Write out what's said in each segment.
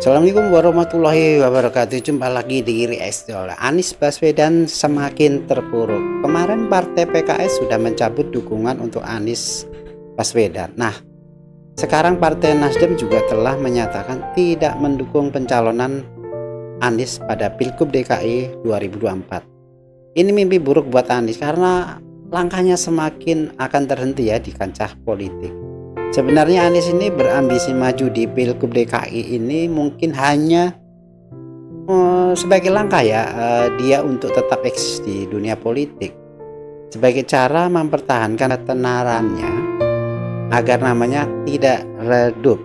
Assalamualaikum warahmatullahi wabarakatuh. Jumpa lagi di Reaction. Anies Baswedan semakin terpuruk. Kemarin partai PKS sudah mencabut dukungan untuk Anies Baswedan. Nah, sekarang partai Nasdem juga telah menyatakan tidak mendukung pencalonan Anies pada Pilgub DKI 2024. Ini mimpi buruk buat Anies karena langkahnya semakin akan terhenti ya di kancah politik. Sebenarnya Anies ini berambisi maju di Pilgub DKI ini mungkin hanya sebagai langkah ya dia untuk tetap eksis di dunia politik, sebagai cara mempertahankan ketenarannya agar namanya tidak redup.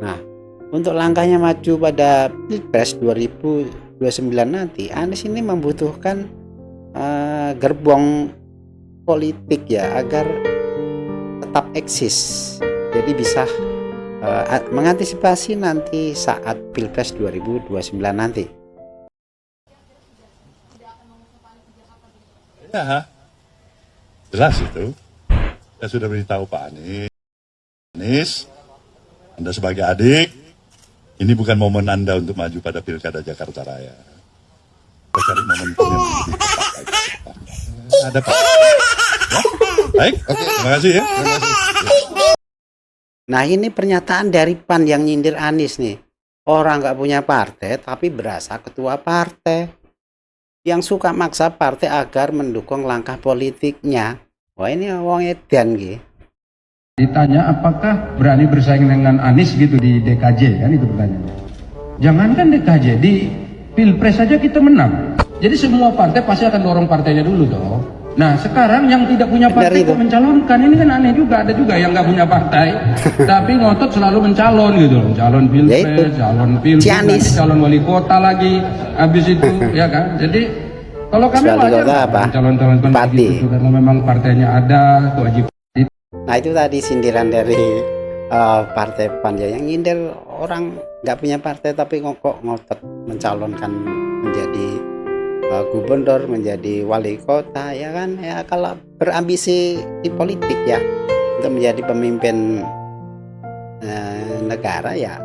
Nah, untuk langkahnya maju pada Pilpres 2029 nanti, Anies ini membutuhkan gerbong politik ya agar tetap eksis, jadi bisa mengantisipasi nanti saat Pilpres 2029 nanti. Ya, jelas itu. Saya sudah beritahu Pak Anies, Anda sebagai adik, ini bukan momen Anda untuk maju pada Pilkada Jakarta Raya. Kita cari momentum yang lebih tepat lagi. Ada Pak. Ya? Baik, oke, terima kasih ya. Terima kasih. Nah, ini pernyataan dari PAN yang nyindir Anies nih. Orang nggak punya partai tapi berasa ketua partai, yang suka maksa partai agar mendukung langkah politiknya. Wah, ini wong edan gitu. Ditanya apakah berani bersaing dengan Anies gitu di DKJ, kan itu pertanyaannya. Jangankan DKJ, di Pilpres saja kita menang. Jadi semua partai pasti akan dorong partainya dulu dong. Nah sekarang yang tidak punya partai kok mencalonkan, ini kan aneh juga. Ada juga yang nggak punya partai tapi ngotot selalu mencalon gitu loh. Calon Pilpres, calon Pilgub, calon wali kota lagi habis itu ya kan. Jadi kalau kami wajar calon-calon gitu karena memang partainya ada kewajiban. Nah, itu tadi sindiran dari partai PAN ya, yang nyindir orang nggak punya partai tapi kok ngotot mencalonkan menjadi gubernur, menjadi wali kota ya kan. Ya kalau berambisi di politik ya untuk menjadi pemimpin negara ya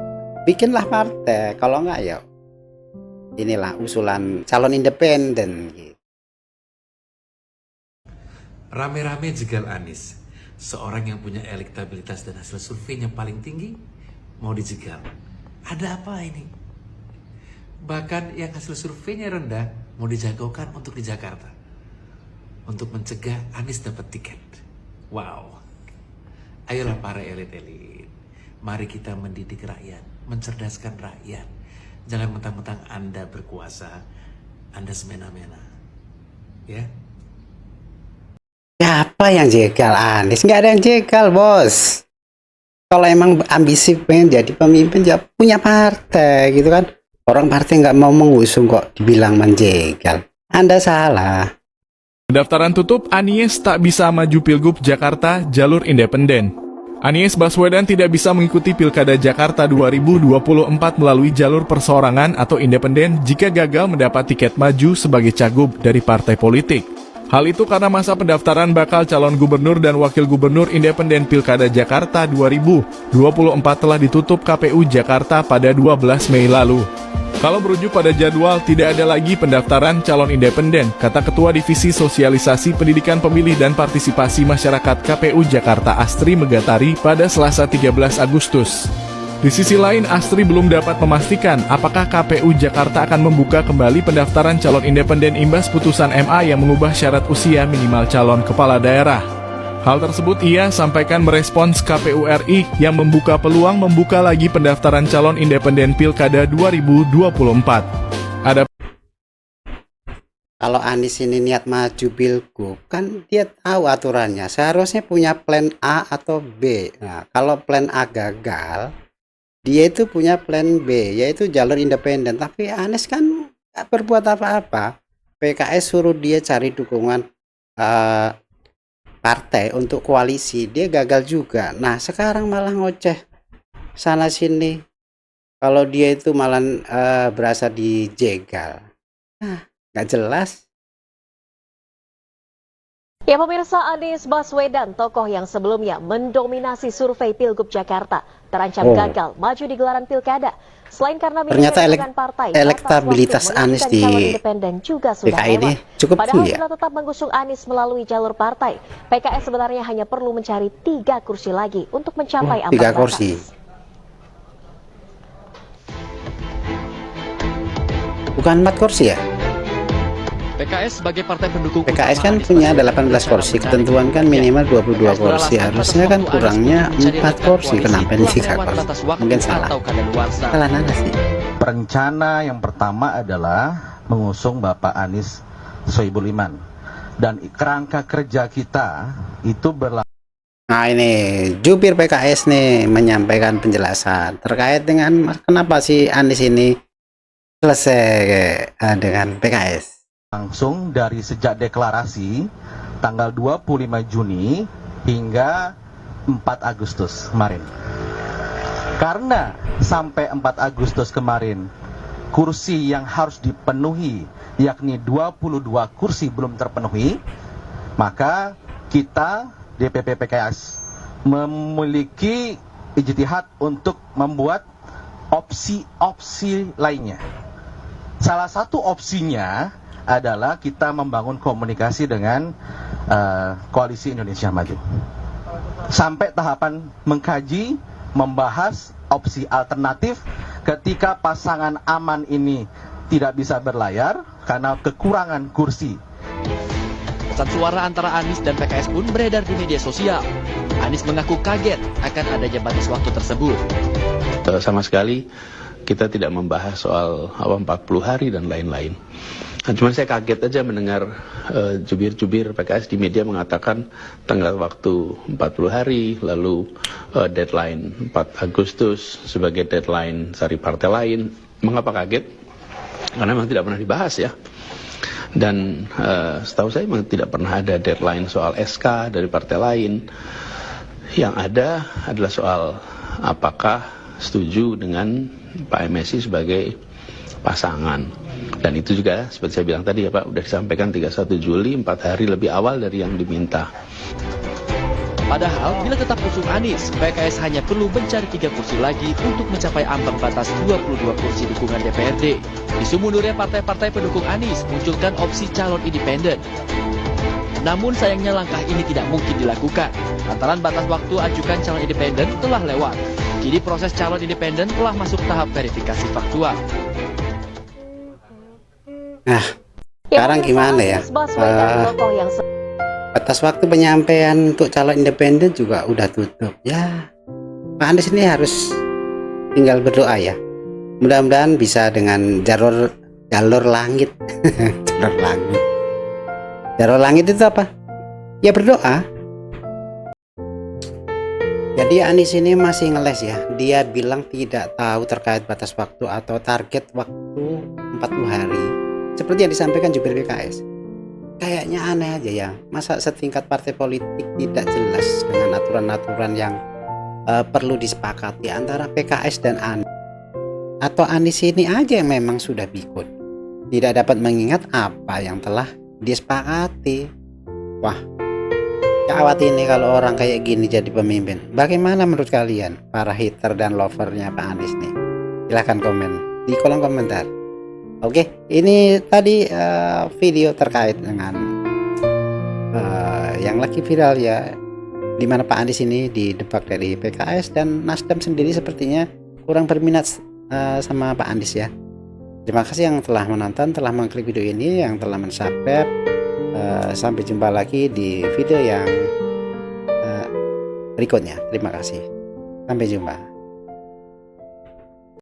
bikinlah partai, kalau enggak ya inilah usulan calon independen gitu. Rame-rame jegal Anies, seorang yang punya elektabilitas dan hasil surveinya paling tinggi mau dijegal. Ada apa ini? Bahkan yang hasil surveinya rendah mau dijagokan untuk di Jakarta untuk mencegah Anies dapat tiket. Wow. Ayolah para elit-elit, mari kita mendidik rakyat, mencerdaskan rakyat. Jangan mentang-mentang Anda berkuasa, Anda semena-mena. Ya. Siapa yang jegal Anies? Nggak ada yang jegal, bos. Kalau emang ambisi pengen jadi pemimpin ya punya partai gitu kan. Orang partai nggak mau mengusung kok dibilang menjegal. Anda salah. Pendaftaran tutup, Anies tak bisa maju Pilgub Jakarta jalur independen. Anies Baswedan tidak bisa mengikuti Pilkada Jakarta 2024 melalui jalur perseorangan atau independen jika gagal mendapat tiket maju sebagai cagup dari partai politik. Hal itu karena masa pendaftaran bakal calon gubernur dan wakil gubernur independen Pilkada Jakarta 2024 telah ditutup KPU Jakarta pada 12 Mei lalu. Kalau merujuk pada jadwal, tidak ada lagi pendaftaran calon independen, kata Ketua Divisi Sosialisasi Pendidikan Pemilih dan Partisipasi Masyarakat KPU Jakarta Astri Megatari pada Selasa 13 Agustus. Di sisi lain, Astri belum dapat memastikan apakah KPU Jakarta akan membuka kembali pendaftaran calon independen imbas putusan MA yang mengubah syarat usia minimal calon kepala daerah. Hal tersebut ia sampaikan merespons KPU RI yang membuka peluang membuka lagi pendaftaran calon independen Pilkada 2024. Kalau Anies ini niat maju Pilgub, kan dia tahu aturannya. Seharusnya punya plan A atau B. Nah, kalau plan A gagal, dia itu punya plan B, yaitu jalur independen. Tapi Anies kan gak berbuat apa-apa. PKS suruh dia cari dukungan partai untuk koalisi, dia gagal juga. Nah, sekarang malah ngoceh sana sini. Kalau dia itu malah berasa dijegal. Nah, nggak jelas. Ya pemirsa, Anies Baswedan, tokoh yang sebelumnya mendominasi survei Pilgub Jakarta, terancam gagal maju di gelaran pilkada. Selain karena ternyata partai, elektabilitas Anies di independen juga sudah PKI ini cukup Padahal tinggi ya. bila tetap mengusung Anies melalui jalur partai, PKS sebenarnya hanya perlu mencari 3 kursi lagi untuk mencapai ambang 3 kursi. Bukan 4 kursi ya? PKS sebagai partai pendukung PKS kan punya 18 kursi, ketentuan kan minimal 22 kursi, harusnya kan kurangnya 4 kursi, kenapa ini 3 kursi? Mungkin salah. Salah nada sih. Rencana yang pertama adalah mengusung Bapak Anies Sohibul Iman, dan kerangka kerja kita itu berlaku. Nah ini jubir PKS nih menyampaikan penjelasan terkait dengan kenapa si Anies ini selesai dengan PKS. Langsung dari sejak deklarasi tanggal 25 Juni hingga 4 Agustus kemarin. Karena sampai 4 Agustus kemarin kursi yang harus dipenuhi yakni 22 kursi belum terpenuhi, maka kita DPP PKS memiliki ijtihad untuk membuat opsi-opsi lainnya. Salah satu opsinya adalah kita membangun komunikasi dengan Koalisi Indonesia Maju sampai tahapan mengkaji, membahas opsi alternatif ketika pasangan aman ini tidak bisa berlayar karena kekurangan kursi. Pesan suara antara Anies dan PKS pun beredar di media sosial. Anies mengaku kaget akan adanya batas waktu tersebut. Sama sekali kita tidak membahas soal 40 hari dan lain-lain. Nah, cuma saya kaget aja mendengar jubir-jubir PKS di media mengatakan tenggat waktu 40 hari, lalu deadline 4 Agustus sebagai deadline dari partai lain. Mengapa kaget? Karena memang tidak pernah dibahas ya. Dan setahu saya memang tidak pernah ada deadline soal SK dari partai lain. Yang ada adalah soal apakah setuju dengan Pak MSI sebagai pasangan. Dan itu juga seperti saya bilang tadi ya Pak, udah disampaikan 31 Juli, 4 hari lebih awal dari yang diminta. Padahal bila tetap usung Anies, PKS hanya perlu mencari 3 kursi lagi untuk mencapai ambang batas 22 kursi dukungan DPRD. Isu mundurnya partai-partai pendukung Anies munculkan opsi calon independen. Namun sayangnya langkah ini tidak mungkin dilakukan, lantaran batas waktu ajukan calon independen telah lewat. Kini proses calon independen telah masuk tahap verifikasi faktual. Nah, sekarang gimana ya? Batas waktu penyampaian untuk calon independen juga udah tutup. Ya, Pak Anies ini harus tinggal berdoa ya. Mudah-mudahan bisa dengan jalur langit. Jalur langit. Jalur langit itu apa? Ya berdoa. Jadi Anies ini masih ngeles ya. Dia bilang tidak tahu terkait batas waktu atau target waktu 40 hari. Seperti yang disampaikan jubir PKS. Kayaknya aneh aja ya. Masa setingkat partai politik tidak jelas dengan aturan-aturan yang perlu disepakati antara PKS dan Anies. Atau Anies ini aja yang memang sudah bikut, tidak dapat mengingat apa yang telah disepakati. Wah, gawat ini kalau orang kayak gini jadi pemimpin. Bagaimana menurut kalian para hater dan lovernya Pak Anies nih? Silahkan komen di kolom komentar. Oke, ini tadi video terkait dengan yang lagi viral ya, dimana Pak Anies ini didebak dari PKS dan Nasdem sendiri sepertinya kurang berminat sama Pak Anies ya. Terima kasih yang telah menonton, telah mengklik video ini, yang telah mensubscribe. Sampai jumpa lagi di video yang berikutnya. Terima kasih. Sampai jumpa.